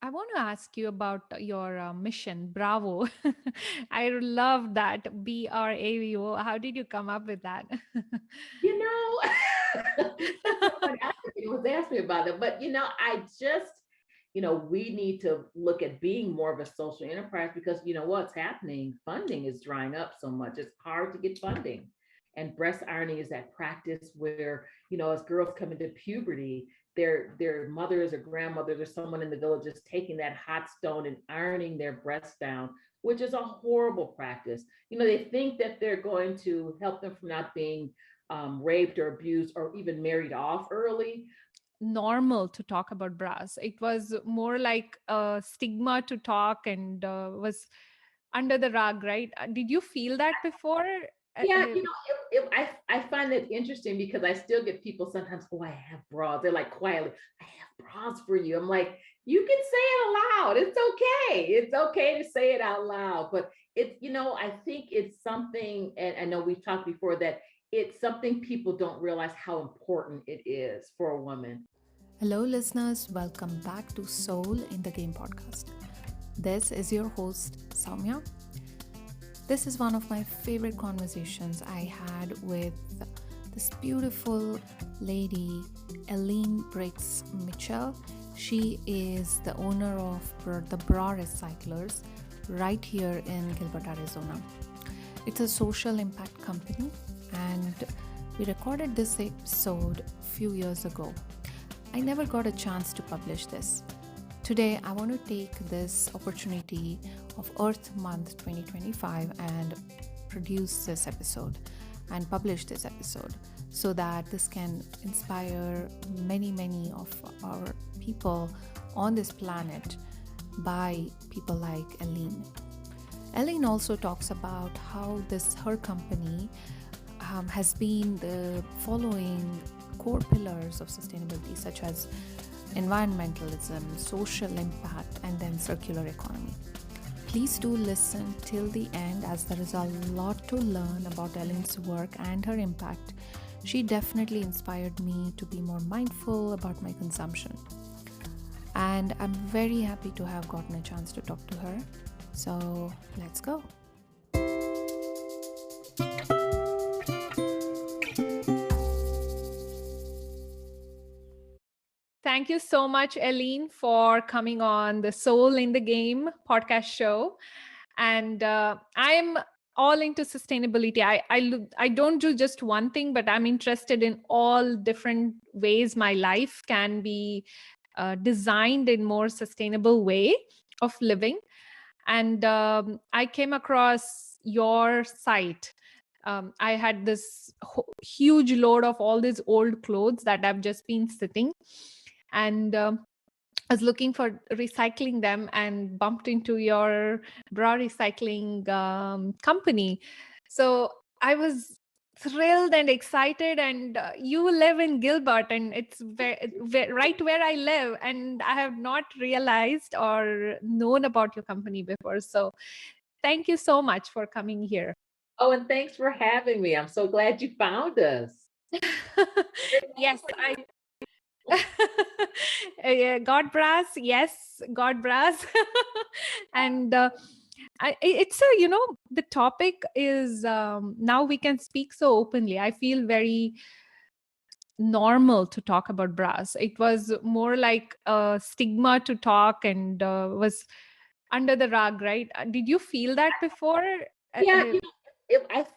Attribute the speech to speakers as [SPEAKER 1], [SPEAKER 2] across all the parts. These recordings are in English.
[SPEAKER 1] I want to ask you about your mission, Bravo. I love that, BRAVO. How did you come up with that?
[SPEAKER 2] You know, that's so funny. I think it was asked me about it, but I just, we need to look at being more of a social enterprise because what's happening? Funding is drying up so much. It's hard to get funding. And breast ironing is that practice where, as girls come into puberty, their mothers or grandmothers or someone in the village is taking that hot stone and ironing their breasts down, which is a horrible practice. They think that they're going to help them from not being raped or abused or even married off early.
[SPEAKER 1] Normal to talk about bras. It was more like a stigma to talk and was under the rug, right? Did you feel that before?
[SPEAKER 2] Yeah, I find it interesting because I still get people sometimes, oh, I have bras. They're like quietly, I have bras for you. I'm like, you can say it aloud. It's okay. It's okay to say it out loud. But I think it's something, and I know we've talked before that it's something people don't realize how important it is for a woman.
[SPEAKER 3] Hello, listeners. Welcome back to Soul in the Game podcast. This is your host, Soumya. This is one of my favorite conversations I had with this beautiful lady, Eileen Briggs Mitchell. She is the owner of the Bra Recyclers right here in Gilbert, Arizona. It's a social impact company, and we recorded this episode a few years ago. I never got a chance to publish this. Today, I want to take this opportunity of Earth Month 2025 and produce this episode and publish this episode so that this can inspire many of our people on this planet by people like Eileen. Eileen also talks about how her company has been the following core pillars of sustainability, such as environmentalism, social impact, and then circular economy. Please do listen till the end as there is a lot to learn about Eileen's work and her impact. She definitely inspired me to be more mindful about my consumption. And I'm very happy to have gotten a chance to talk to her. So let's go.
[SPEAKER 1] Thank you so much, Eileen, for coming on the Soul in the Game podcast show. And I'm all into sustainability. I don't do just one thing, but I'm interested in all different ways my life can be designed in more sustainable way of living. And I came across your site. I had this huge load of all these old clothes that have just been sitting, and I was looking for recycling them and bumped into your bra recycling company. So I was thrilled and excited, and you live in Gilbert, and it's right where I live, and I have not realized or known about your company before. So thank you so much for coming here.
[SPEAKER 2] Oh, and thanks for having me. I'm so glad you found us.
[SPEAKER 1] Yes, I yeah, God brass, yes, God brass. And it's a, the topic is now we can speak so openly. I feel very normal to talk about brass. It was more like a stigma to talk and was under the rug, right? Did you feel that before?
[SPEAKER 2] Yeah,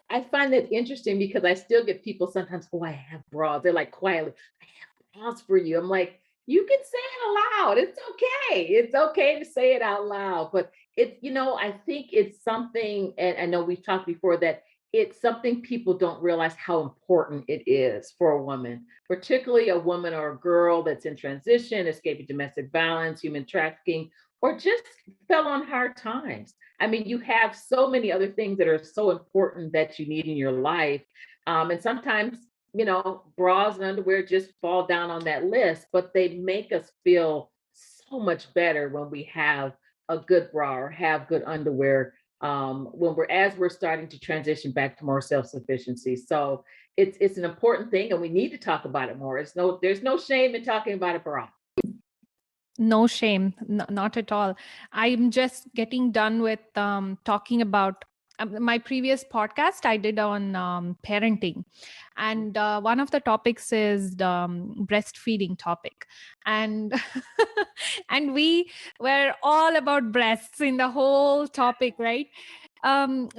[SPEAKER 2] I find it interesting because I still get people sometimes, oh, I have bras. They're like quietly, I have bras for you. I'm like, you can say it aloud. It's okay. It's okay to say it out loud. But I think it's something, and I know we've talked before that it's something people don't realize how important it is for a woman, particularly a woman or a girl that's in transition, escaping domestic violence, human trafficking, or just fell on hard times. I mean, you have so many other things that are so important that you need in your life. And sometimes, bras and underwear just fall down on that list, but they make us feel so much better when we have a good bra or have good underwear when we're starting to transition back to more self-sufficiency. So it's an important thing and we need to talk about it more. There's no shame in talking about a bra.
[SPEAKER 1] No shame, not at all. I'm just getting done with talking about my previous podcast I did on parenting. And one of the topics is breastfeeding topic. And and we were all about breasts in the whole topic, right?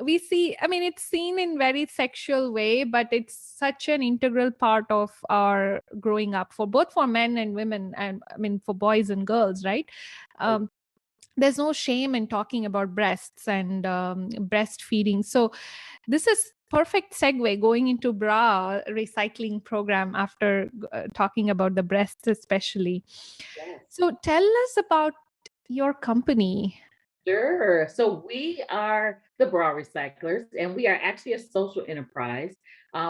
[SPEAKER 1] We see, I mean, it's seen in very sexual way, but it's such an integral part of our growing up for both for men and women, and I mean for boys and girls, right? um, there's no shame in talking about breasts and breastfeeding. So this is perfect segue going into bra recycling program after talking about the breasts especially.
[SPEAKER 2] Yes.
[SPEAKER 1] So tell us about your company.
[SPEAKER 2] Sure. So we are the Bra Recyclers, and we are actually a social enterprise.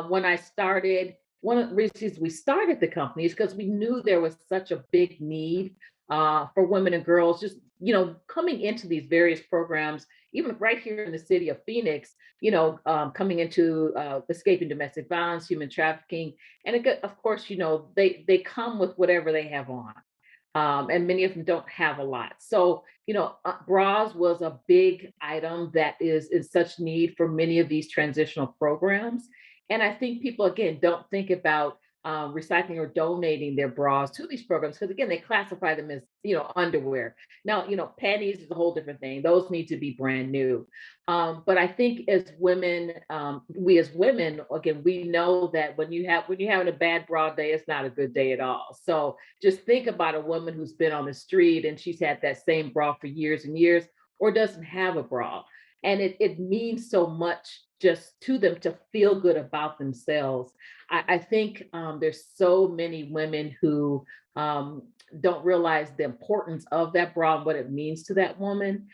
[SPEAKER 2] When I started, one of the reasons we started the company is because we knew there was such a big need for women and girls, just coming into these various programs, even right here in the city of Phoenix. Coming into escaping domestic violence, human trafficking, and of course, they come with whatever they have on. And many of them don't have a lot. So, bras was a big item that is in such need for many of these transitional programs. And I think people, again, don't think about recycling or donating their bras to these programs because, again, they classify them as, underwear. Now, panties is a whole different thing. Those need to be brand new. But I think as women, we as women, again, we know that when you're having a bad bra day, it's not a good day at all. So just think about a woman who's been on the street and she's had that same bra for years and years, or doesn't have a bra. And it means so much just to them to feel good about themselves. I think there's so many women who don't realize the importance of that bra and what it means to that woman.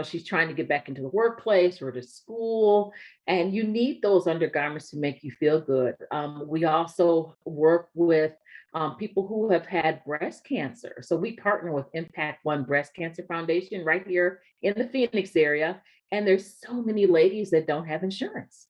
[SPEAKER 2] She's trying to get back into the workplace or to school, and you need those undergarments to make you feel good. We also work with people who have had breast cancer. So we partner with Impact One Breast Cancer Foundation right here in the Phoenix area. And there's so many ladies that don't have insurance.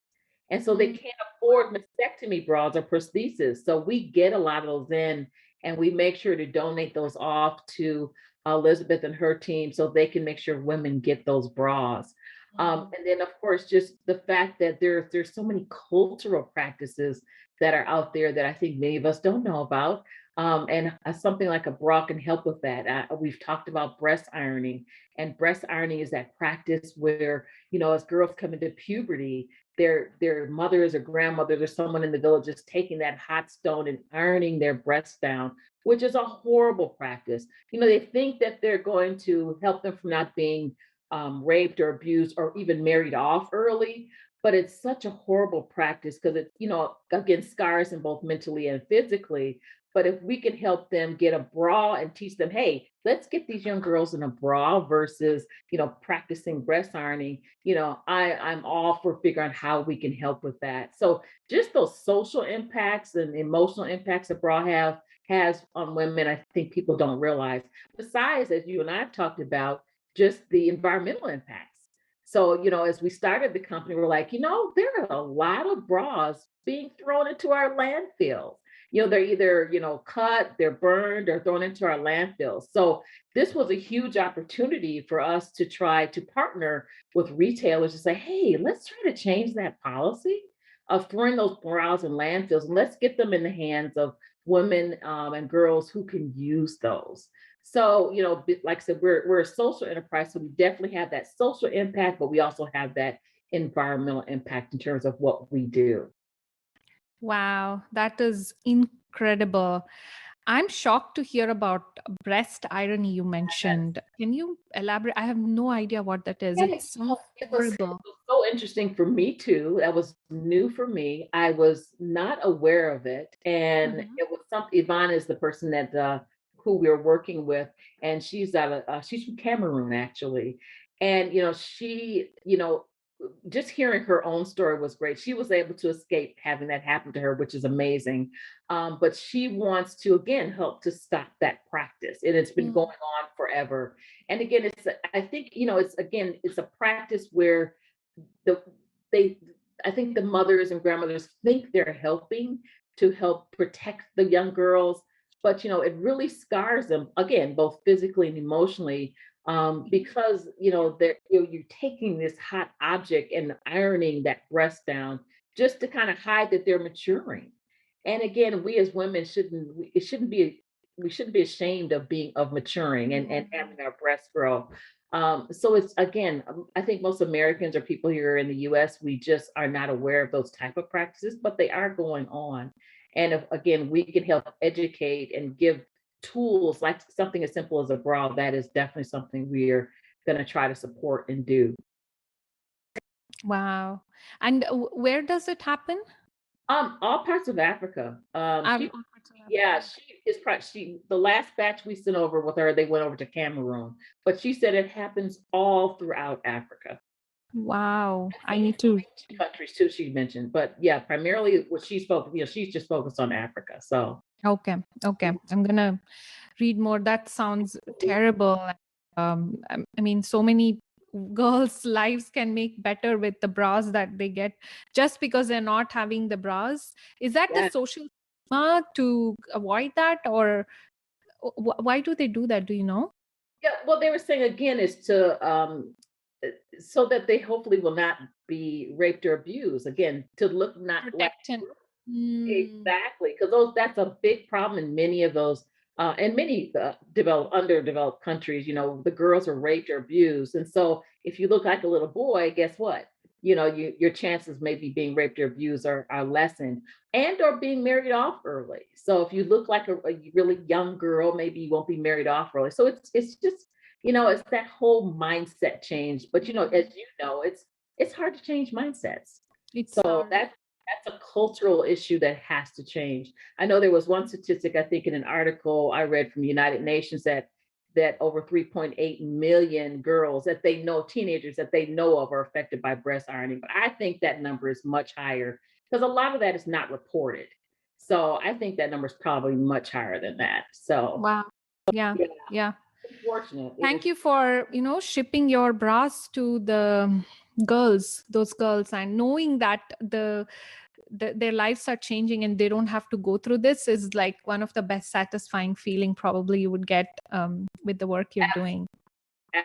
[SPEAKER 2] And so they can't afford mastectomy bras or prosthesis. So we get a lot of those in, and we make sure to donate those off to Elizabeth and her team so they can make sure women get those bras. And then, of course, just the fact that there's so many cultural practices that are out there that I think many of us don't know about. And something like a bra can help with that. We've talked about breast ironing, and breast ironing is that practice where, as girls come into puberty, their mothers or grandmothers or someone in the village is taking that hot stone and ironing their breasts down, which is a horrible practice. They think that they're going to help them from not being raped or abused or even married off early. But it's such a horrible practice because it, again, scars them both mentally and physically. But if we can help them get a bra and teach them, hey, let's get these young girls in a bra versus, practicing breast ironing, I'm all for figuring out how we can help with that. So just those social impacts and emotional impacts that bra has on women, I think people don't realize. Besides, as you and I have talked about, just the environmental impacts. So, as we started the company, we're like, there are a lot of bras being thrown into our landfills. They're either, cut, they're burned, or thrown into our landfills. So this was a huge opportunity for us to try to partner with retailers to say, hey, let's try to change that policy of throwing those bras in landfills, and let's get them in the hands of women and girls who can use those. So, like I said, we're a social enterprise, so we definitely have that social impact, but we also have that environmental impact in terms of what we do.
[SPEAKER 1] Wow, that is incredible. I'm shocked to hear about breast irony you mentioned. Can you elaborate? I have no idea what that is.
[SPEAKER 2] Yeah,
[SPEAKER 1] It sounds
[SPEAKER 2] it
[SPEAKER 1] horrible.
[SPEAKER 2] was so interesting for me too. That was new for me. I was not aware of it, and
[SPEAKER 1] Mhm.
[SPEAKER 2] it was something. Yvonne is the person that who we're working with, and she's from Cameroon actually, and she just hearing her own story was great. She was able to escape having that happen to her, which is amazing. But she wants to again help to stop that practice, and it's been going on forever. And again, I think it's a practice where the they I think the mothers and grandmothers think they're helping to help protect the young girls, but it really scars them again, both physically and emotionally, because you're taking this hot object and ironing that breast down just to kind of hide that they're maturing. And again, we as women we shouldn't be ashamed of maturing and having our breasts grow. So it's again, I think most Americans or people here in the US, we just are not aware of those type of practices, but they are going on. And if again, we can help educate and give tools like something as simple as a bra, that is definitely something we're going to try to support and do.
[SPEAKER 1] Wow. And where does it happen?
[SPEAKER 2] All parts of Africa. She,
[SPEAKER 1] All parts of
[SPEAKER 2] yeah,
[SPEAKER 1] Africa.
[SPEAKER 2] she the last batch we sent over with her, they went over to Cameroon, but she said it happens all throughout Africa.
[SPEAKER 1] Wow. I
[SPEAKER 2] Some
[SPEAKER 1] need to.
[SPEAKER 2] countries too, she mentioned, but yeah, primarily what she spoke, she's just focused on Africa. So
[SPEAKER 1] Okay. Okay. I'm gonna read more. That sounds terrible. I mean, so many girls' lives can make better with the bras that they get just because they're not having the bras. Is that the
[SPEAKER 2] yeah,
[SPEAKER 1] social stigma to avoid that, or why do they do that? Do you know?
[SPEAKER 2] yeah. Well, they were saying again is to so that they hopefully will not be raped or abused. Again, to look not like
[SPEAKER 1] Protect and Mm,
[SPEAKER 2] exactly, because those that's a big problem in many of those, in many underdeveloped countries. The girls are raped or abused, and so if you look like a little boy, guess what? Your chances maybe being raped or abused are lessened, and or being married off early. So if you look like a really young girl, maybe you won't be married off early. So it's just it's that whole mindset change. But as it's hard to change mindsets.
[SPEAKER 1] it's
[SPEAKER 2] So that's a cultural issue that has to change. I know there was one statistic, I think, in an article I read from the United Nations that over 3.8 million girls that they know, teenagers that they know of, are affected by breast ironing. But I think that number is much higher because a lot of that is not reported. So I think that number is probably much higher than that. So
[SPEAKER 1] wow. Yeah.
[SPEAKER 2] yeah,
[SPEAKER 1] Yeah.
[SPEAKER 2] unfortunate. It
[SPEAKER 1] Thank
[SPEAKER 2] is.
[SPEAKER 1] you for, shipping your bras to the those girls, and knowing that their lives are changing and they don't have to go through this is like one of the best satisfying feeling probably you would get with the work you're doing.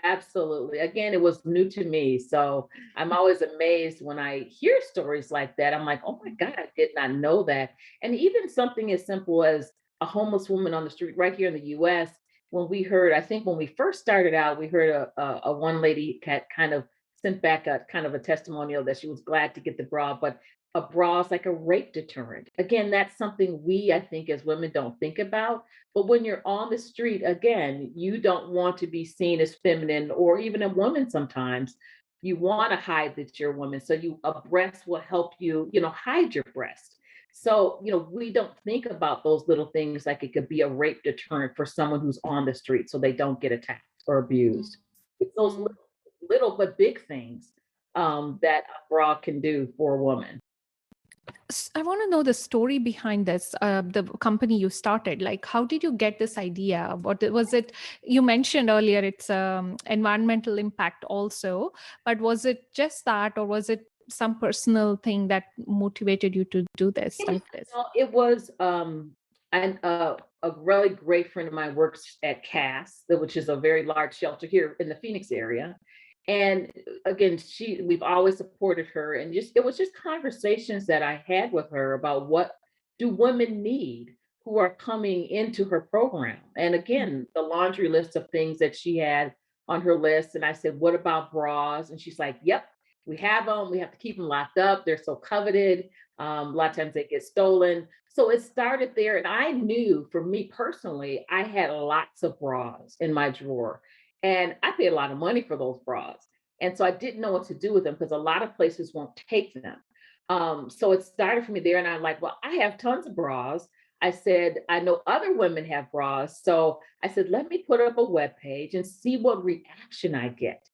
[SPEAKER 2] Absolutely. Again, it was new to me. So I'm always amazed when I hear stories like that. I'm like, oh my God, I did not know that. And even something as simple as a homeless woman on the street right here in the US, when we heard, I think when we first started out, we heard a one lady had kind of sent back a kind of a testimonial that she was glad to get the bra, but a bra is like a rape deterrent. Again, that's something we, I think, as women don't think about. But when you're on the street, again, you don't want to be seen as feminine or even a woman sometimes. You want to hide that you're a woman. So a breast will help you, hide your breast. So, we don't think about those little things like it could be a rape deterrent for someone who's on the street so they don't get attacked or abused. It's those
[SPEAKER 1] Mm.
[SPEAKER 2] little but big things that a bra can do for a woman.
[SPEAKER 1] I want to know the story behind this, the company you started. Like, how did you get this idea? Was it? You mentioned earlier it's environmental impact also, but was it just that, or was it some personal thing that motivated you to do this,
[SPEAKER 2] It was,
[SPEAKER 1] start this?
[SPEAKER 2] it was and a really great friend of mine works at CAS, which is a very large shelter here in the Phoenix area. And again, we've always supported her, and just it was just conversations that I had with her about what do women need who are coming into her program. And again, the laundry list of things that she had on her list. And I said, what about bras? And she's like, yep, we have them. We have to keep them locked up. They're so coveted. A lot of times they get stolen. So it started there. And I knew for me personally, I had lots of bras in my drawer. And I paid a lot of money for those bras. And so I didn't know what to do with them because a lot of places won't take them. So it started for me there. And I'm like, well, I have tons of bras. I said, I know other women have bras. So I said, let me put up a web page and see what reaction I get.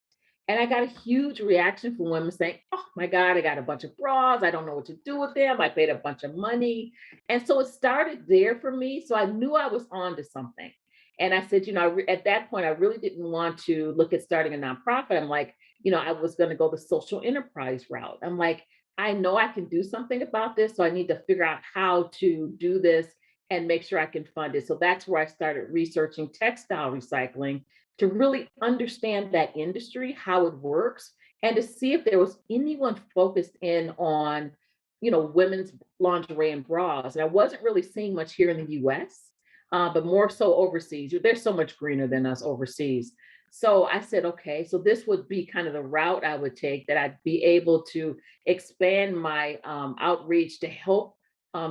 [SPEAKER 2] And I got a huge reaction from women saying, oh my God, I got a bunch of bras. I don't know what to do with them. I paid a bunch of money. And so it started there for me. So I knew I was on to something. And I said, at that point, I really didn't want to look at starting a nonprofit. I'm like, I was going to go the social enterprise route. I'm like, I know I can do something about this. So I need to figure out how to do this and make sure I can fund it. So that's where I started researching textile recycling to really understand that industry, how it works, and to see if there was anyone focused in on, women's lingerie and bras. And I wasn't really seeing much here in the US, but more so overseas. They're so much greener than us overseas. So I said, okay, so this would be kind of the route I would take, that I'd be able to expand my outreach to help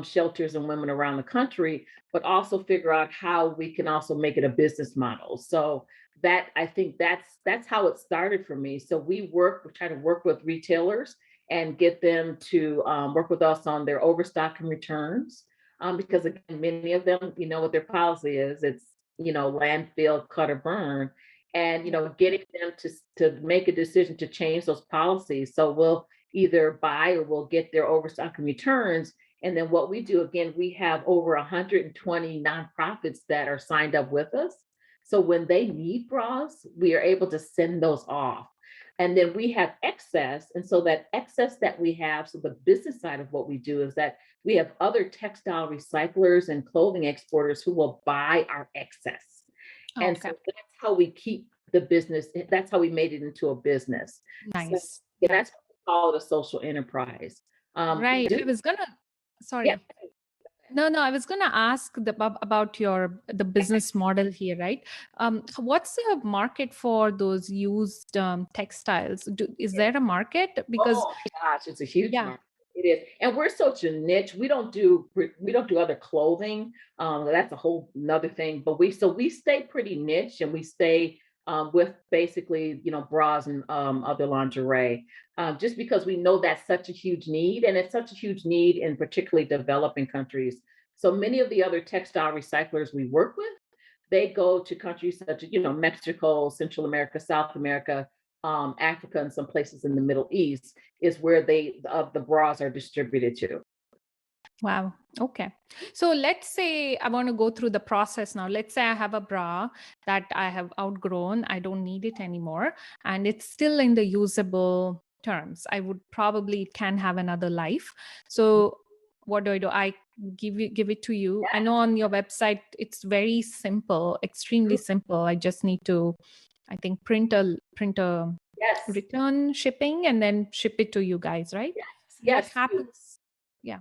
[SPEAKER 2] shelters and women around the country, but also figure out how we can also make it a business model. So that, I think that's how it started for me. So we try to work with retailers and get them to work with us on their overstock and returns. Because again, many of them, what their policy is. It's, landfill, cut or burn. And, getting them to make a decision to change those policies. So we'll either buy or we'll get their overstock and returns. And then what we do, again, we have over 120 nonprofits that are signed up with us. So when they need bras, we are able to send those off. And then we have excess. And so that excess that we have, so the business side of what we do is that we have other textile recyclers and clothing exporters who will buy our excess. And so that's how we keep the business. That's how we made it into a business.
[SPEAKER 1] Nice.
[SPEAKER 2] So, yeah, that's what we call it, a social enterprise.
[SPEAKER 1] Right. I was gonna, sorry.
[SPEAKER 2] Yeah.
[SPEAKER 1] No, I was gonna ask about the business model here, right? What's the market for those used textiles? Is there a market? Because
[SPEAKER 2] Oh my gosh, it's a huge
[SPEAKER 1] yeah,
[SPEAKER 2] market. It is, and we're such a niche. We don't do other clothing. That's a whole nother thing. But we stay pretty niche, and we stay with basically, bras and other lingerie, just because we know that's such a huge need, and it's such a huge need in particularly developing countries. So many of the other textile recyclers we work with, they go to countries such as, Mexico, Central America, South America, Africa, and some places in the Middle East is where the bras are distributed to.
[SPEAKER 1] wow. Okay. So let's say I want to go through the process now. Let's say I have a bra that I have outgrown, I don't need it anymore, and it's still in the usable terms. I would probably can have another life. So what do? I give it to you. I know on your website it's very simple, extremely simple. I just need to, I think, print a
[SPEAKER 2] Yes.
[SPEAKER 1] return shipping and then ship it to you guys, right?
[SPEAKER 2] Yes.
[SPEAKER 1] What happens? Yeah.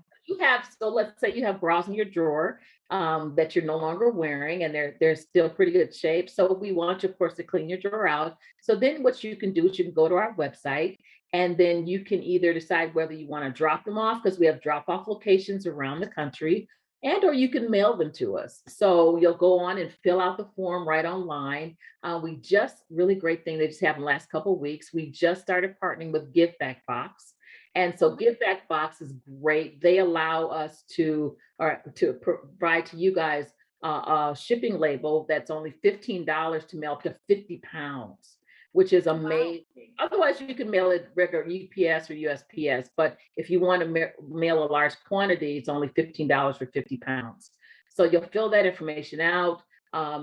[SPEAKER 2] So let's say you have bras in your drawer that you're no longer wearing, and they're still pretty good shape. So we want you, of course, to clean your drawer out. So then what you can do is you can go to our website, and then you can either decide whether you want to drop them off, because we have drop-off locations around the country, or you can mail them to us. So you'll go on and fill out the form right online. We just, really great thing that just happened the last couple of weeks, we just started partnering with Give Back Box. And so Give Back Box is great. They allow us to provide to you guys a shipping label that's only $15 to mail up to 50 pounds, which is amazing. Wow. Otherwise, you can mail it regular UPS or USPS. But if you want to mail a large quantity, it's only $15 for 50 pounds. So you'll fill that information out.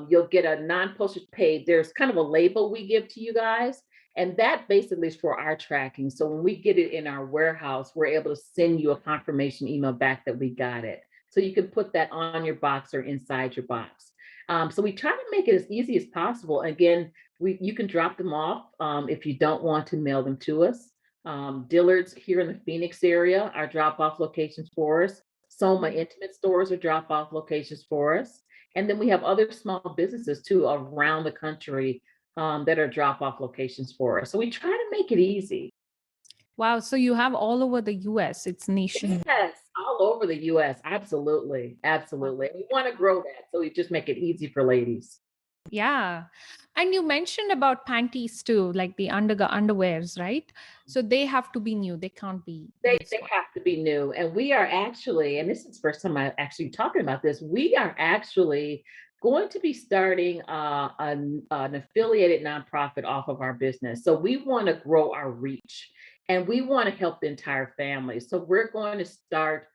[SPEAKER 2] You'll get a non-postage paid. There's kind of a label we give to you guys. And that basically is for our tracking. So when we get it in our warehouse, we're able to send you a confirmation email back that we got it. So you can put that on your box or inside your box. So we try to make it as easy as possible. Again, you can drop them off if you don't want to mail them to us. Dillard's here in the Phoenix area are drop-off locations for us. Soma Intimate Stores are drop-off locations for us. And then we have other small businesses too around the country that are drop-off locations for us. So we try to make it easy.
[SPEAKER 1] Wow. So you have all over the US. It's nation.
[SPEAKER 2] Yes, all over the US. Absolutely. Absolutely. We want to grow that. So we just make it easy for ladies.
[SPEAKER 1] Yeah. And you mentioned about panties too, like the underwears, right? So they have to be new. They can't be.
[SPEAKER 2] They have to be new. And we are actually, and this is the first time I'm actually talking about this, we are actually going to be starting an affiliated nonprofit off of our business. So we want to grow our reach, and we want to help the entire family. So we're going to start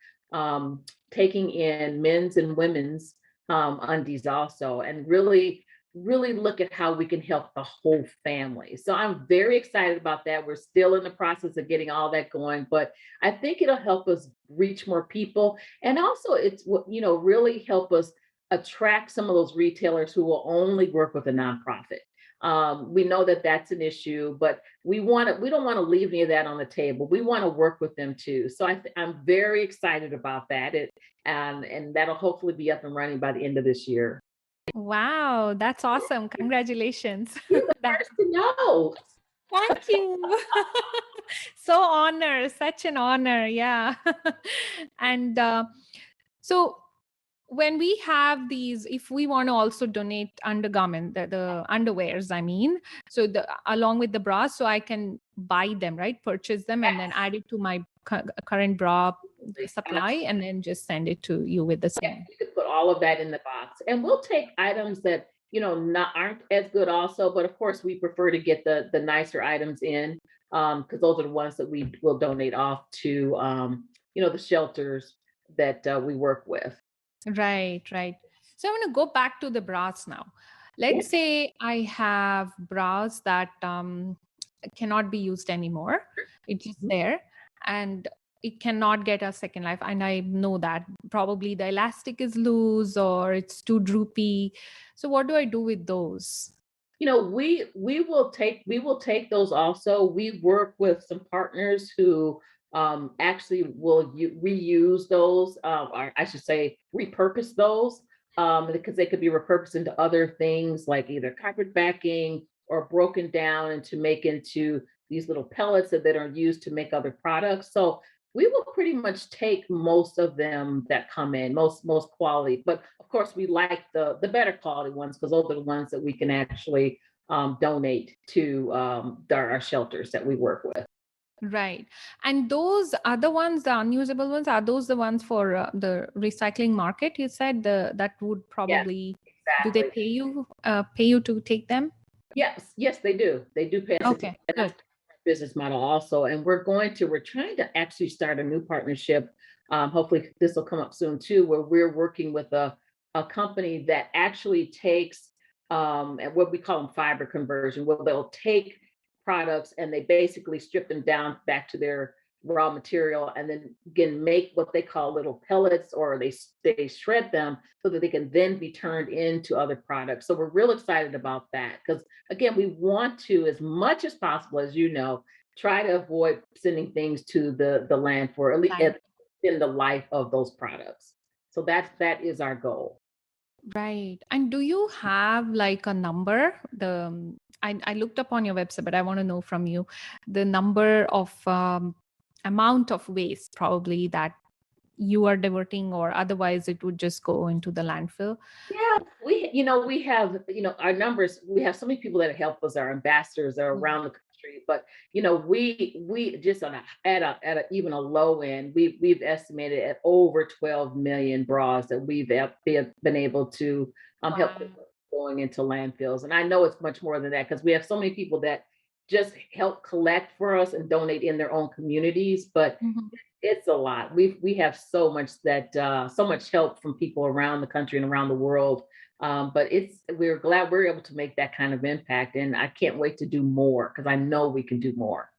[SPEAKER 2] taking in men's and women's undies also, and really really look at how we can help the whole family. So I'm very excited about that. We're still in the process of getting all that going, but I think it'll help us reach more people. And also it's really help us attract some of those retailers who will only work with a nonprofit. We know that that's an issue, but we don't want to leave any of that on the table. We want to work with them too. So I'm very excited about that. And that'll hopefully be up and running by the end of this year.
[SPEAKER 1] Wow, that's awesome. Congratulations.
[SPEAKER 2] You're the
[SPEAKER 1] That,
[SPEAKER 2] first to know.
[SPEAKER 1] thank you. So honor, such an honor. Yeah. And so when we have these, if we want to also donate undergarment, the underwears, I mean, so along with the bras, so I can buy them, right? Purchase them and then add it to my current bra supply and then just send it to you with the
[SPEAKER 2] Yeah,
[SPEAKER 1] same.
[SPEAKER 2] you could put all of that in the box. And we'll take items that, aren't as good also, but of course we prefer to get the nicer items in, because those are the ones that we will donate off to, the shelters that we work with.
[SPEAKER 1] Right, right. So I'm going to go back to the bras now.
[SPEAKER 2] Yeah.
[SPEAKER 1] Let's say I have bras that cannot be used anymore. It's just there and it cannot get a second life. And I know that probably the elastic is loose or it's too droopy. So what do I do with those?
[SPEAKER 2] We will take those also. We work with some partners who actually will reuse those, or I should say repurpose those, because they could be repurposed into other things like either carpet backing or broken down and to make into these little pellets that are used to make other products. So we will pretty much take most of them that come in, most quality. But of course, we like the better quality ones because those are the ones that we can actually donate to our shelters that we work with.
[SPEAKER 1] Right. And those other ones, the unusable ones, are those the ones for the recycling market? You said that would
[SPEAKER 2] Yes,
[SPEAKER 1] probably, do they
[SPEAKER 2] exactly.
[SPEAKER 1] pay you to take them?
[SPEAKER 2] Yes, they do. They do pay us.
[SPEAKER 1] Okay,
[SPEAKER 2] And that's
[SPEAKER 1] good.
[SPEAKER 2] our business model also. And we're trying to actually start a new partnership. Hopefully this will come up soon too, where we're working with a company that actually takes and what we call them fiber conversion, where they'll take products and they basically strip them down back to their raw material and then again make what they call little pellets, or they shred them so that they can then be turned into other products. So we're real excited about that because again, we want to, as much as possible, as try to avoid sending things to the land for at least
[SPEAKER 1] Land.
[SPEAKER 2] in the life of those products. So that is our goal.
[SPEAKER 1] Right. And do you have like a number? I looked up on your website, but I want to know from you the number of amount of waste probably that you are diverting, or otherwise it would just go into the landfill.
[SPEAKER 2] Yeah, we have, our numbers, we have so many people that help us, our ambassadors are
[SPEAKER 1] Mhm.
[SPEAKER 2] around the country, but we just at a even a low end, we've estimated at over 12 million bras that been able to help
[SPEAKER 1] Wow.
[SPEAKER 2] going into landfills. And I know it's much more than that because we have so many people that just help collect for us and donate in their own communities, but
[SPEAKER 1] Mhm.
[SPEAKER 2] it's a lot. We have so much help from people around the country and around the world. But we're glad we're able to make that kind of impact, and I can't wait to do more because I know we can do more.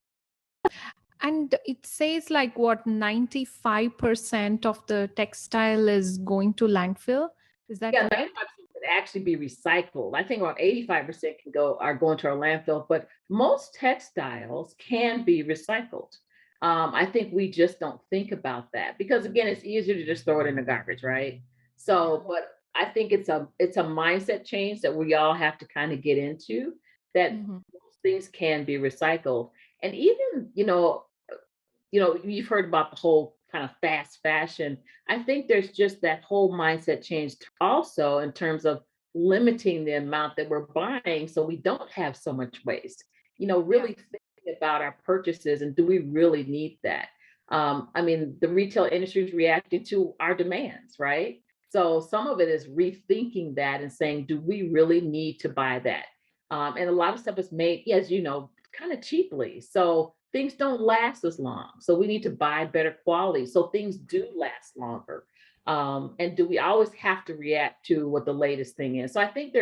[SPEAKER 1] And it says like what, 95% of the textile is going to landfill. Is that
[SPEAKER 2] Yeah,
[SPEAKER 1] right?
[SPEAKER 2] 95% could actually be recycled. I think around 85% are going to our landfill, but most textiles can be recycled. I think we just don't think about that because again, it's easier to just throw it in the garbage, right? So, but I think it's a mindset change that we all have to kind of get into that
[SPEAKER 1] Mhm.
[SPEAKER 2] most things can be recycled. And even, you've heard about the whole kind of fast fashion. I think there's just that whole mindset change also in terms of limiting the amount that we're buying so we don't have so much waste.
[SPEAKER 1] Yeah.
[SPEAKER 2] Really thinking about our purchases and do we really need that? I mean, the retail industry is reacting to our demands, right? So some of it is rethinking that and saying, do we really need to buy that? And a lot of stuff is made, as you know, kind of cheaply. So things don't last as long. So we need to buy better quality so things do last longer. And do we always have to react to what the latest thing is? So I think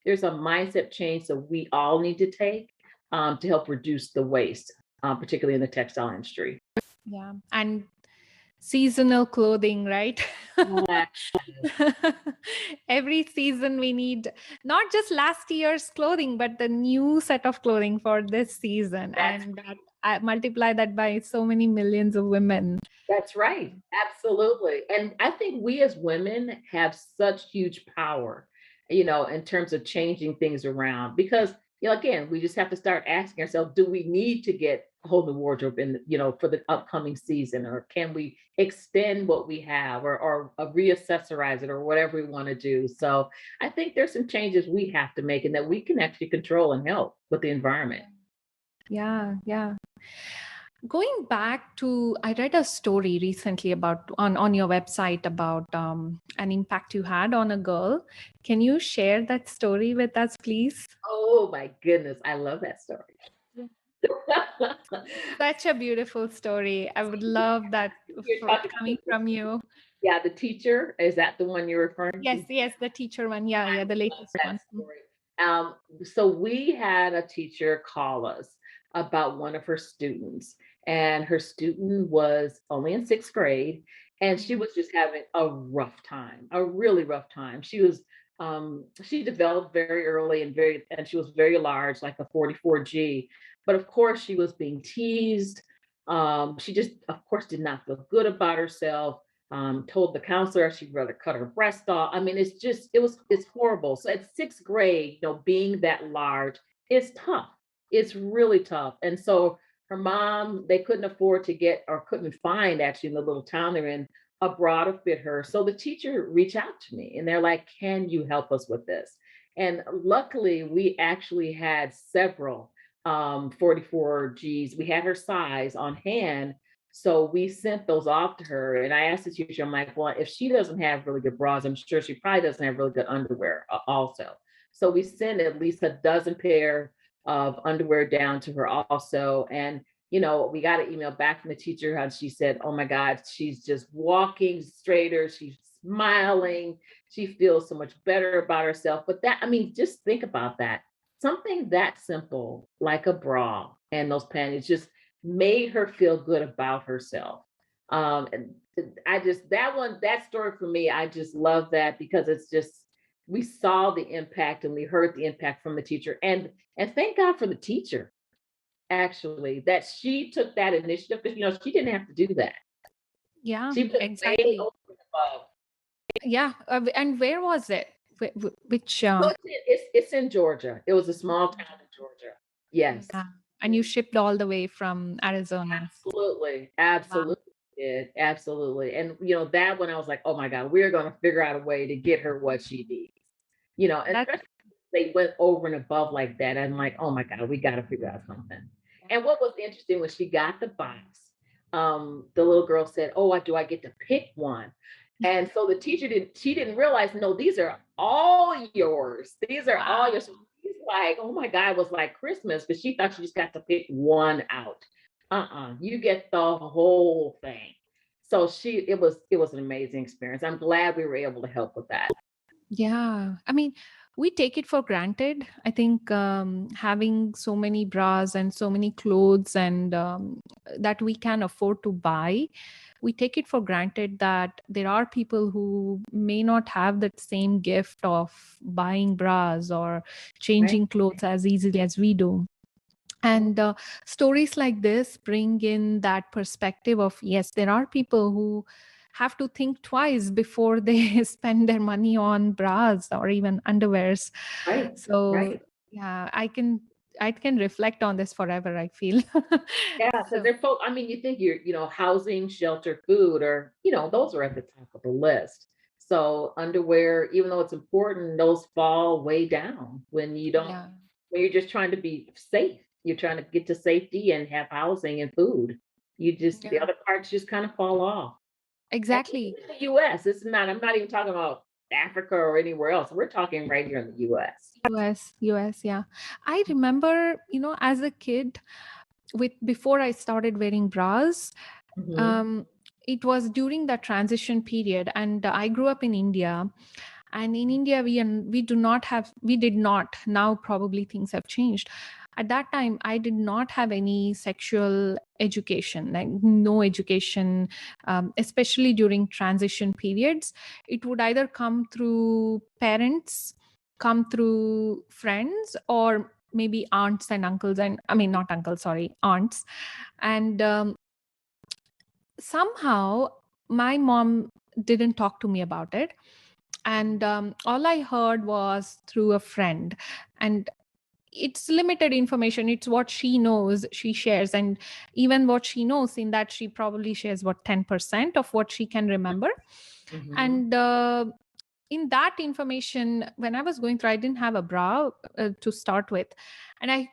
[SPEAKER 2] there's a mindset change that we all need to take to help reduce the waste, particularly in the textile industry.
[SPEAKER 1] Yeah. And seasonal clothing, right?
[SPEAKER 2] Yeah.
[SPEAKER 1] Every season we need not just last year's clothing, but the new set of clothing for this season.
[SPEAKER 2] That's
[SPEAKER 1] And that, I multiply that by so many millions of women.
[SPEAKER 2] That's right. Absolutely. And I think we as women have such huge power, in terms of changing things around because, again, we just have to start asking ourselves, do we need to get a whole new wardrobe for the upcoming season, or can we extend what we have or reaccessorize it or whatever we want to do? So I think there's some changes we have to make and that we can actually control and help with the environment.
[SPEAKER 1] Yeah, yeah. Going back to, I read a story recently about on your website about an impact you had on a girl. Can you share that story with us, please?
[SPEAKER 2] Oh my goodness. I love that story.
[SPEAKER 1] Such a beautiful story. I would love that
[SPEAKER 2] You're talking
[SPEAKER 1] coming from you.
[SPEAKER 2] Yeah, the teacher, is that the one you're referring
[SPEAKER 1] Yes,
[SPEAKER 2] to?
[SPEAKER 1] yes, the teacher one. Yeah, yeah, the
[SPEAKER 2] Love
[SPEAKER 1] latest
[SPEAKER 2] that
[SPEAKER 1] one.
[SPEAKER 2] story. So we had a teacher call us about one of her students, and her student was only in sixth grade, and she was just having a rough time, a really rough time. She developed very early and she was very large, like a 44G, but of course she was being teased. She just, of course, did not feel good about herself. Told the counselor she'd rather cut her breast off. I mean, it's horrible. So at sixth grade, being that large is tough. It's really tough. And so her mom, they couldn't afford to get or couldn't find actually in the little town they're in a bra to fit her. So the teacher reached out to me and they're like, can you help us with this? And luckily, we actually had several 44Gs. We had her size on hand, so we sent those off to her. And I asked the teacher, I'm like, well, if she doesn't have really good bras, I'm sure she probably doesn't have really good underwear also. So we sent at least a dozen pair of underwear down to her also. And, we got an email back from the teacher and she said, oh my God, she's just walking straighter. She's smiling. She feels so much better about herself. But just think about that. Something that simple, like a bra and those panties, just made her feel good about herself. And that story for me, I just love that because it's just, we saw the impact and we heard the impact from the teacher and thank God for the teacher actually that she took that initiative because she didn't have to do that.
[SPEAKER 1] Yeah,
[SPEAKER 2] She was way
[SPEAKER 1] exactly.
[SPEAKER 2] over and above.
[SPEAKER 1] Yeah, and where was it? Which?
[SPEAKER 2] So it's in Georgia. It was a small town in Georgia. Yes.
[SPEAKER 1] Yeah. And you shipped all the way from Arizona.
[SPEAKER 2] Absolutely.
[SPEAKER 1] Wow.
[SPEAKER 2] Absolutely did. Absolutely. And that one I was like, oh my God, we're gonna figure out a way to get her what she needs. And
[SPEAKER 1] That's
[SPEAKER 2] especially they went over and above like that. I'm like, oh my God, we gotta figure out something. And what was interesting when she got the box, the little girl said, oh, do I get to pick one? And so the teacher didn't realize, no, these are all yours. These are all yours. She's like, oh my God, it was like Christmas, but she thought she just got to pick one out. You get the whole thing. So it was an amazing experience. I'm glad we were able to help with that.
[SPEAKER 1] Yeah. I mean, we take it for granted. I think having so many bras and so many clothes and that we can afford to buy, we take it for granted that there are people who may not have that same gift of buying bras or changing clothes as easily as we do. And stories like this bring in that perspective of, yes, there are people who have to think twice before they spend their money on bras or even underwears.
[SPEAKER 2] Right.
[SPEAKER 1] So
[SPEAKER 2] Right.
[SPEAKER 1] yeah, I can reflect on this forever, I feel.
[SPEAKER 2] Yeah, because they're folks. I mean, you think housing, shelter, food, or those are at the top of the list. So underwear, even though it's important, those fall way down when you don't.
[SPEAKER 1] Yeah.
[SPEAKER 2] When you're just trying to be safe, you're trying to get to safety and have housing and food. The other parts just kind of fall off.
[SPEAKER 1] Exactly.
[SPEAKER 2] In the U.S., I'm not even talking about Africa or anywhere else. We're talking right here in the U.S.
[SPEAKER 1] US, yeah. I remember, as a kid, before I started wearing bras,
[SPEAKER 2] Mhm.
[SPEAKER 1] it was during the transition period, and I grew up in India. And in India, we did not, now probably things have changed. At that time, I did not have any sexual education, like no education, especially during transition periods. It would either come through parents, come through friends, or maybe aunts and uncles, and I mean, not uncles, sorry, aunts. And somehow my mom didn't talk to me about it. And all I heard was through a friend. And it's limited information. It's what she knows, she shares. And even what she knows, in that she probably shares what 10% of what she can remember.
[SPEAKER 2] Mhm.
[SPEAKER 1] And in that information, when I was going through, I didn't have a bra to start with. And I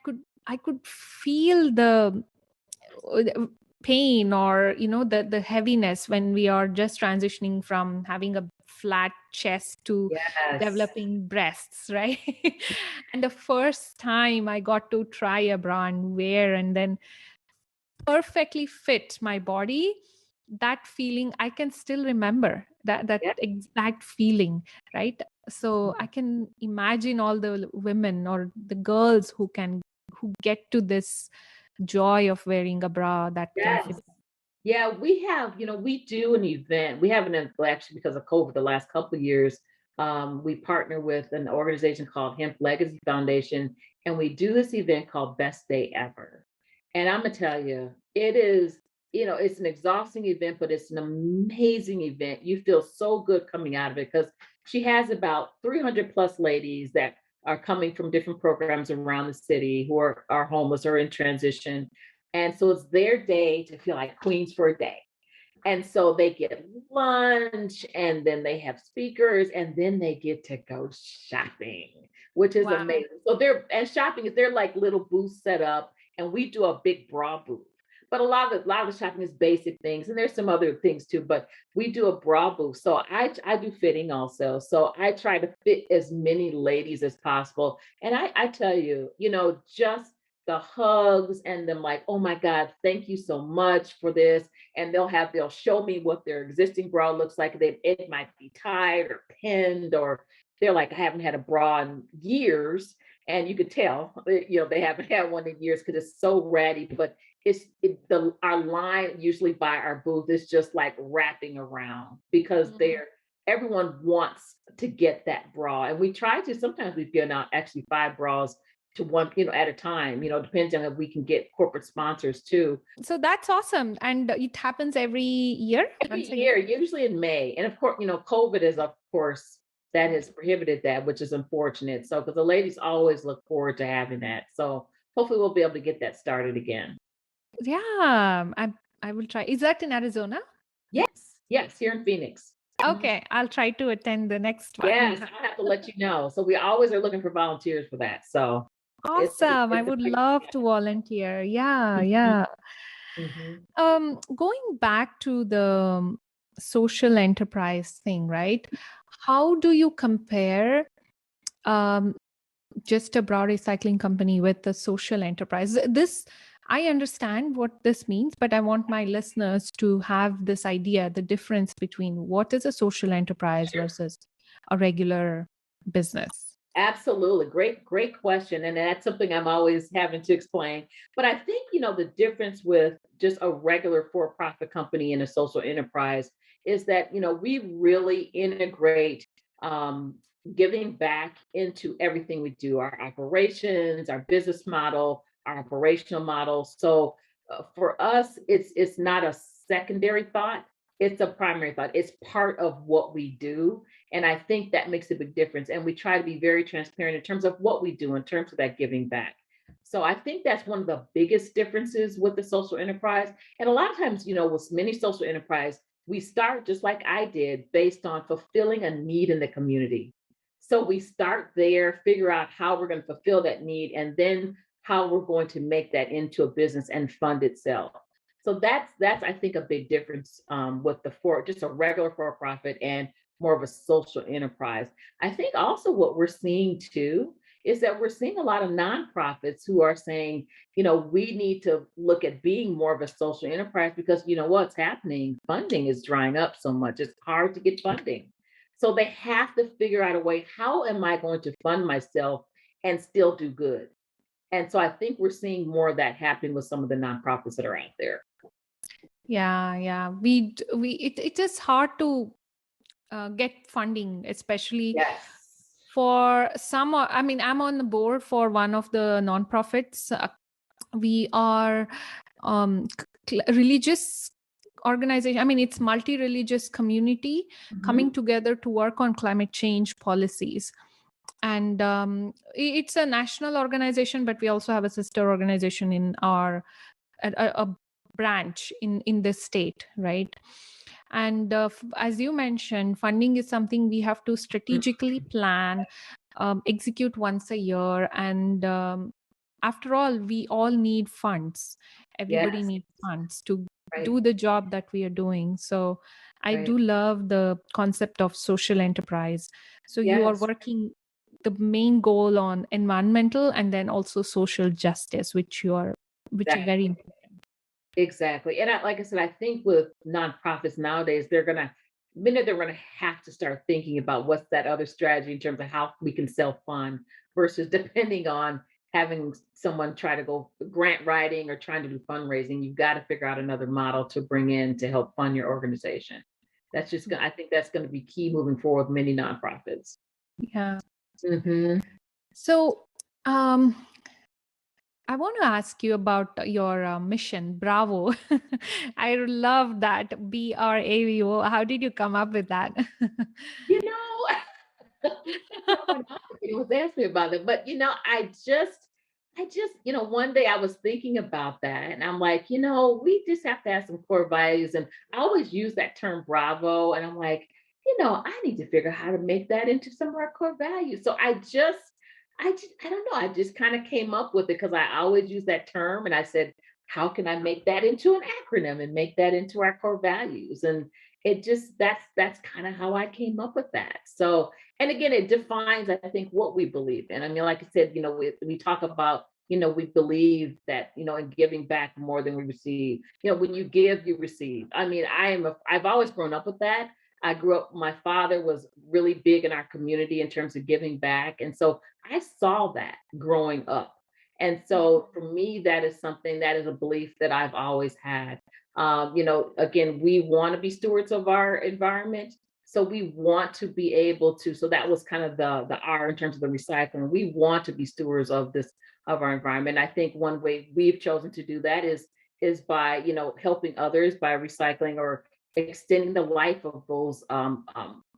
[SPEAKER 1] could feel the pain, or the heaviness, when we are just transitioning from having a flat chest to
[SPEAKER 2] Yes.
[SPEAKER 1] developing breasts, right? And the first time I got to try a bra and wear, and then perfectly fit my body, that feeling I can still remember, that
[SPEAKER 2] Yep.
[SPEAKER 1] exact feeling, right? So I can imagine all the women or the girls who get to this joy of wearing a bra that can
[SPEAKER 2] Yes.
[SPEAKER 1] fit.
[SPEAKER 2] Yeah, we have, we do an event. We have an event, well, actually, because of COVID the last couple of years. We partner with an organization called Hemp Legacy Foundation, and we do this event called Best Day Ever. And I'm gonna tell you, it is, it's an exhausting event, but it's an amazing event. You feel so good coming out of it because she has about 300 plus ladies that are coming from different programs around the city who are homeless or in transition. And so it's their day to feel like queens for a day. And so they get lunch and then they have speakers and then they get to go shopping, which is
[SPEAKER 1] Wow.
[SPEAKER 2] amazing. So shopping is they're like little booths set up and we do a big bra booth. But a lot of the shopping is basic things and there's some other things too, but we do a bra booth. So I do fitting also. So I try to fit as many ladies as possible. And I tell you, just the hugs and them like, oh my God, thank you so much for this. And they'll show me what their existing bra looks like. It might be tied or pinned, or they're like, I haven't had a bra in years. And you could tell, they haven't had one in years because it's so ratty. But our line usually by our booth is just like wrapping around because everyone wants to get that bra. And we try to, sometimes we've given out actually 5 bras to one, at a time, depends on if we can get corporate sponsors too.
[SPEAKER 1] So that's awesome. And it happens every year?
[SPEAKER 2] Every year, usually in May. And of course, COVID is, of course, that has prohibited that, which is unfortunate. So, because the ladies always look forward to having that. So hopefully we'll be able to get that started again.
[SPEAKER 1] Yeah, I will try. Is that in Arizona?
[SPEAKER 2] Yes, here in Phoenix.
[SPEAKER 1] Okay, I'll try to attend the next one.
[SPEAKER 2] Yes, I'll have to let you know. So we always are looking for volunteers for that. So
[SPEAKER 1] Awesome. I would love to volunteer. Yeah, yeah. Going back to the social enterprise thing, right? How do you compare just a bra recycling company with the social enterprise? I understand what this means, but I want my listeners to have this idea, the difference between what is a social enterprise versus a regular business.
[SPEAKER 2] Absolutely. Great question. And that's something I'm always having to explain. But I think, the difference with just a regular for-profit company and a social enterprise is that, we really integrate giving back into everything we do, our operations, our business model, our operational model. So for us, it's not a secondary thought. It's a primary thought. It's part of what we do. And I think that makes a big difference. And we try to be very transparent in terms of what we do, in terms of that giving back. So I think that's one of the biggest differences with the social enterprise. And a lot of times, with many social enterprise, we start just like I did, based on fulfilling a need in the community. So we start there, figure out how we're going to fulfill that need, and then how we're going to make that into a business and fund itself. So that's I think a big difference with just a regular for-profit and more of a social enterprise. I think also what we're seeing too is that we're seeing a lot of nonprofits who are saying, we need to look at being more of a social enterprise because what's happening? Funding is drying up so much. It's hard to get funding. So they have to figure out a way, how am I going to fund myself and still do good? And so I think we're seeing more of that happening with some of the nonprofits that are out there.
[SPEAKER 1] Yeah. It is hard to get funding, especially
[SPEAKER 2] Yes.
[SPEAKER 1] for some. I mean, I'm on the board for one of the nonprofits. We are religious organization. I mean, it's multi-religious community coming together to work on climate change policies. And it's a national organization, but we also have a sister organization in our a branch in this state, right? And as you mentioned, funding is something we have to
[SPEAKER 2] Mhm.
[SPEAKER 1] strategically plan, execute once a year. And after all, we all need funds. Everybody
[SPEAKER 2] Yes.
[SPEAKER 1] needs funds to
[SPEAKER 2] Right.
[SPEAKER 1] do the job that we are doing. So I
[SPEAKER 2] Right.
[SPEAKER 1] do love the concept of social enterprise. So you are
[SPEAKER 2] Yes.
[SPEAKER 1] working the main goal on environmental and then also social justice, which is very
[SPEAKER 2] Exactly.
[SPEAKER 1] important.
[SPEAKER 2] Exactly. And like I said, I think with nonprofits nowadays, many of them are gonna have to start thinking about what's that other strategy in terms of how we can self-fund versus depending on having someone try to go grant writing or trying to do fundraising. You've got to figure out another model to bring in to help fund your organization. I think that's going to be key moving forward with many nonprofits.
[SPEAKER 1] Yeah.
[SPEAKER 2] Hmm.
[SPEAKER 1] So, um, I want to ask you about your mission, Bravo. I love that, BRAVO. How did you come up with that?
[SPEAKER 2] You know, someone else was asking me about it, but one day I was thinking about that and I'm like, we just have to have some core values. And I always use that term bravo. And I'm like, I need to figure out how to make that into some of our core values. So I don't know. I just kind of came up with it because I always use that term. And I said, how can I make that into an acronym and make that into our core values? And that's kind of how I came up with that. So, and again, it defines, I think, what we believe in. I mean, like I said, we talk about, we believe that, in giving back more than we receive. When you give, you receive. I mean, I've always grown up with that. I grew up, my father was really big in our community in terms of giving back. And so I saw that growing up. And so for me, that is something, that is a belief that I've always had. Again, we want to be stewards of our environment. So we want to be able to, so that was kind of the R in terms of the recycling. We want to be stewards of our environment. I think one way we've chosen to do that is by, helping others by recycling or extending the life of those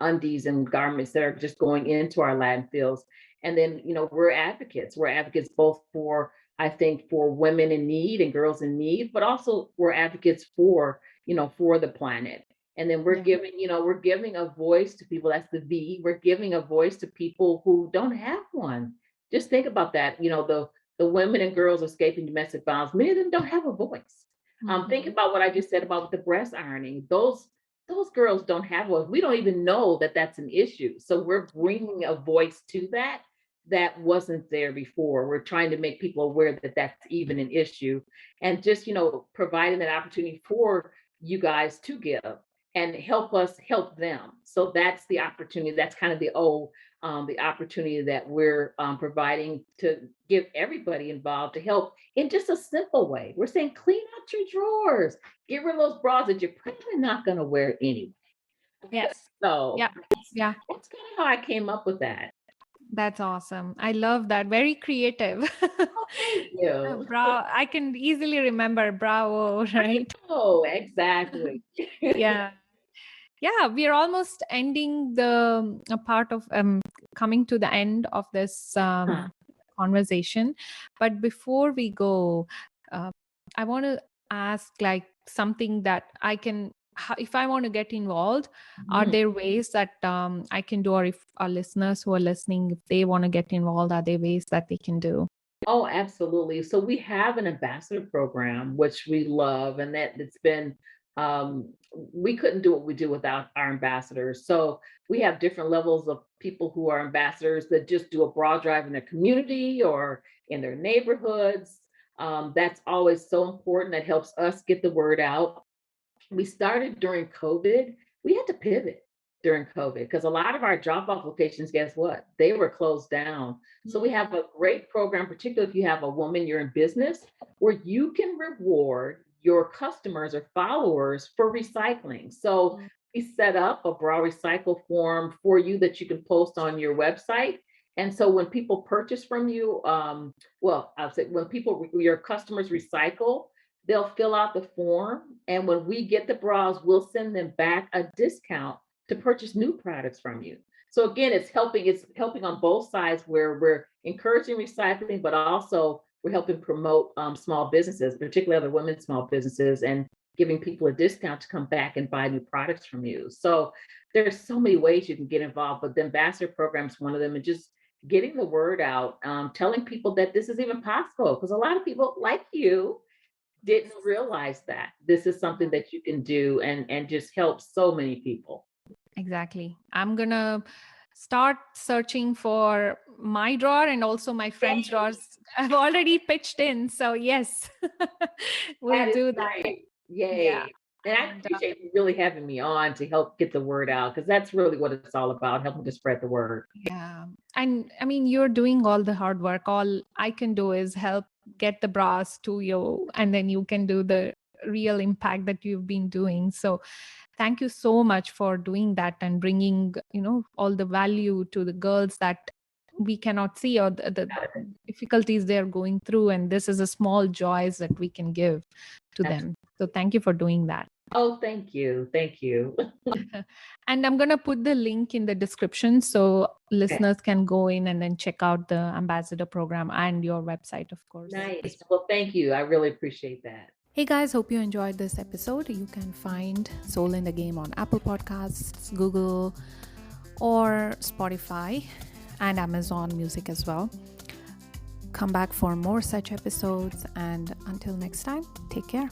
[SPEAKER 2] undies and garments that are just going into our landfills. And then, we're advocates. We're advocates both for, I think, for women in need and girls in need, but also we're advocates for the planet. And then
[SPEAKER 1] Yeah.
[SPEAKER 2] we're giving a voice to people. That's the V. We're giving a voice to people who don't have one. Just think about that. The women and girls escaping domestic violence, many of them don't have a voice. Think
[SPEAKER 1] Mhm.
[SPEAKER 2] about what I just said about the breast ironing. Those girls don't have one. We don't even know that that's an issue. So we're bringing a voice to that wasn't there before. We're trying to make people aware that that's even an issue, and just providing that opportunity for you guys to give and help us help them. So that's the opportunity. That's kind of the opportunity that we're providing to give everybody involved to help in just a simple way. We're saying clean out your drawers, get rid of those bras that you're probably not going to wear anyway.
[SPEAKER 1] Yes.
[SPEAKER 2] So
[SPEAKER 1] Yeah. Yeah.
[SPEAKER 2] that's kind of how I came up with that.
[SPEAKER 1] That's awesome. I love that. Very creative.
[SPEAKER 2] Oh, thank you.
[SPEAKER 1] I can easily remember Bravo, right?
[SPEAKER 2] Oh, exactly.
[SPEAKER 1] Yeah. Yeah, we are almost ending the a part of coming to the end of this conversation. But before we go, uh, I want to ask like something that if I want to get involved, are
[SPEAKER 2] Mhm.
[SPEAKER 1] there ways that I can do, or if our listeners who are listening, if they want to get involved, are there ways that they can do?
[SPEAKER 2] Oh, absolutely. So we have an ambassador program, which we love, and that it's been, we couldn't do what we do without our ambassadors. So we have different levels of people who are ambassadors that just do a broad drive in their community or in their neighborhoods. That's always so important. That helps us get the word out. We started during COVID. We had to pivot. during COVID, because a lot of our drop-off locations, guess what? They were closed down. So we have a great program, particularly if you have a woman, you're in business, where you can reward your customers or followers for recycling. So we set up a bra recycle form for you that you can post on your website. And so when people purchase from you, well, I'll say when your customers recycle, they'll fill out the form. And when we get the bras, we'll send them back a discount to purchase new products from you. So again, it's helping on both sides, where we're encouraging recycling, but also we're helping promote small businesses, particularly other women's small businesses, and giving people a discount to come back and buy new products from you. So there's so many ways you can get involved, but the ambassador program is one of them, and just getting the word out, telling people that this is even possible, because a lot of people like you didn't realize that this is something that you can do, and just help so many people.
[SPEAKER 1] Exactly. I'm gonna start searching for my drawer and also my friend's drawers. I've already pitched in, so yes, we'll do that.
[SPEAKER 2] Great. Yay.
[SPEAKER 1] Yeah.
[SPEAKER 2] And I appreciate you really having me on to help get the word out, because that's really what it's all about, helping to spread the word.
[SPEAKER 1] Yeah. And I mean, you're doing all the hard work. All I can do is help get the bras to you, and then you can do the real impact that you've been doing. So thank you so much for doing that and bringing, all the value to the girls that we cannot see, or the difficulties they're going through. And this is a small joys that we can give to them. So thank you for doing that.
[SPEAKER 2] Oh, thank you. Thank you.
[SPEAKER 1] And I'm going to put the link in the description so listeners can go in and then check out the ambassador program and your website, of course.
[SPEAKER 2] Nice. Well, thank you. I really appreciate that.
[SPEAKER 3] Hey guys, hope you enjoyed this episode. You can find Soul in the Game on Apple Podcasts, Google, or Spotify, and Amazon Music as well. Come back for more such episodes, and until next time, take care.